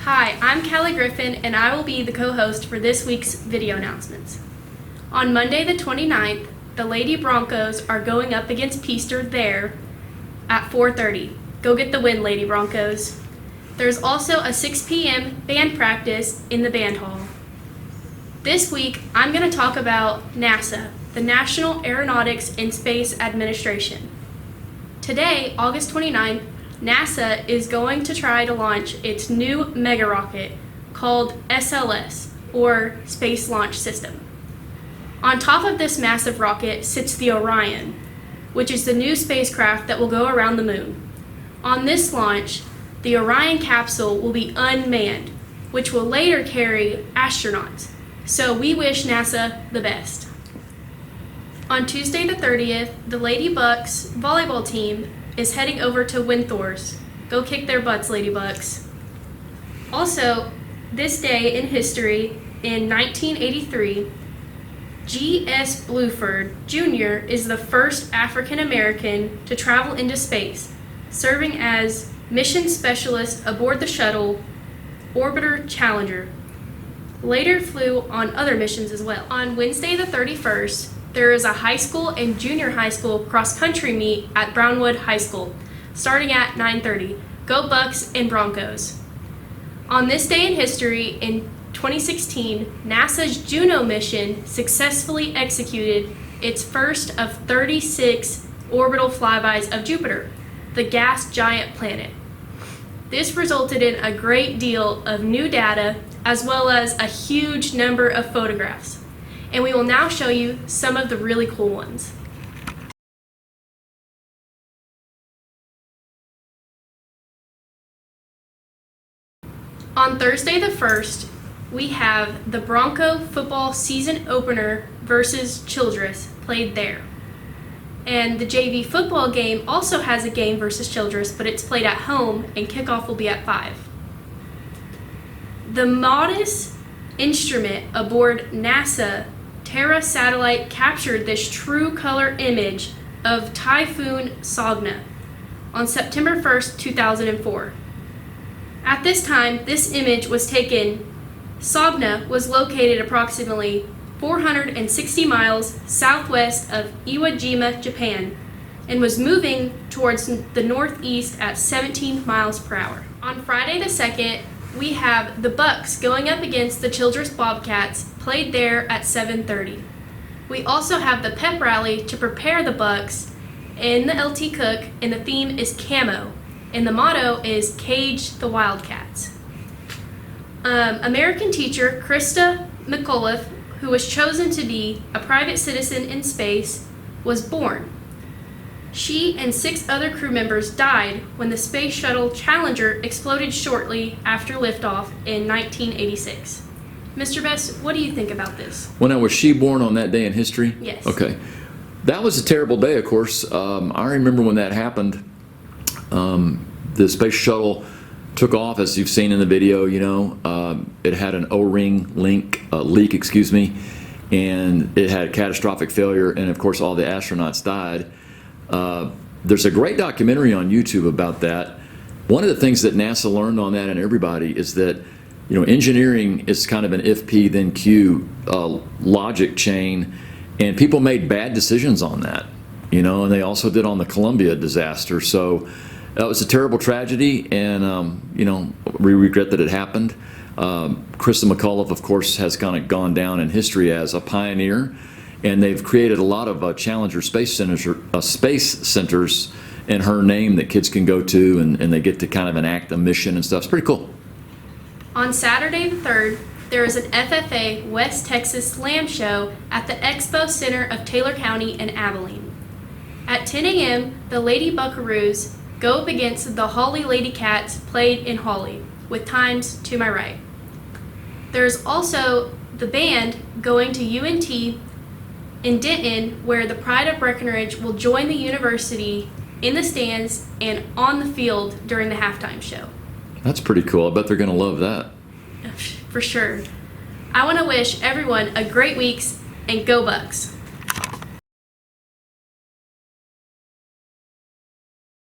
Hi, I'm Cali Griffin, and I will be the co-host for this week's video announcements. On Monday the 29th, the Lady Broncos are going up against Peaster there at 4:30. Go get the win, Lady Broncos. There's also a 6 p.m. band practice in the band hall. This week, I'm going to talk about NASA, the National Aeronautics and Space Administration. Today, August 29th, NASA is going to try to launch its new mega rocket called SLS, or Space Launch System. On top of this massive rocket sits the Orion, which is the new spacecraft that will go around the moon. On this launch, the Orion capsule will be unmanned, which will later carry astronauts. So we wish NASA the best. On Tuesday the 30th, the Lady Bucks volleyball team is heading over to Winthor's. Go kick their butts, Lady Bucks. Also, this day in history, in 1983, G.S. Bluford Jr. is the first African American to travel into space, serving as mission specialist aboard the shuttle Orbiter Challenger. Later flew on other missions as well. On Wednesday the 31st, there is a high school and junior high school cross-country meet at Brownwood High School, starting at 9:30. Go Bucks and Broncos. On this day in history, in 2016, NASA's Juno mission successfully executed its first of 36 orbital flybys of Jupiter, the gas giant planet. This resulted in a great deal of new data as well as a huge number of photographs. And we will now show you some of the really cool ones. On Thursday the 1st, we have the Bronco football season opener versus Childress played there. And the JV football game also has a game versus Childress, but it's played at home and kickoff will be at 5. The modest instrument aboard NASA Terra satellite captured this true color image of Typhoon Sogna on September 1st, 2004. At this time, this image was taken. Sogna was located approximately 460 miles southwest of Iwo Jima, Japan, and was moving towards the northeast at 17 miles per hour. On Friday the 2nd, we have the Bucks going up against the Childress Bobcats, played there at 7:30. We also have the pep rally to prepare the Bucks in the LT Cook, and the theme is camo, and the motto is Cage the Wildcats. American teacher Krista McAuliffe, who was chosen to be a private citizen in space, was born. She and 6 other crew members died when the Space Shuttle Challenger exploded shortly after liftoff in 1986. Mr. Best, what do you think about this? Well, now, was she born on that day in history? Yes. Okay. That was a terrible day, of course. I remember when that happened. The Space Shuttle took off, as you've seen in the video, it had an O-ring leak, and it had catastrophic failure, and of course all the astronauts died. There's a great documentary on YouTube about that. One of the things that NASA learned on that, and everybody, is that engineering is kind of an if P then Q logic chain, and people made bad decisions on that, and they also did on the Columbia disaster. So that was a terrible tragedy, and we regret that it happened. Krista McAuliffe, of course, has kind of gone down in history as a pioneer, and they've created a lot of Challenger space centers in her name that kids can go to, and they get to kind of enact a mission and stuff. It's pretty cool. On Saturday the 3rd, there is an FFA West Texas Slam Show at the Expo Center of Taylor County in Abilene. At 10 a.m., the Lady Buckaroos go up against the Hawley Lady Cats, played in Hawley, with times to my right. There's also the band going to UNT in Denton, where the Pride of Breckenridge will join the university in the stands and on the field during the halftime show. That's pretty cool. I bet they're going to love that. For sure. I want to wish everyone a great week, and go Bucks.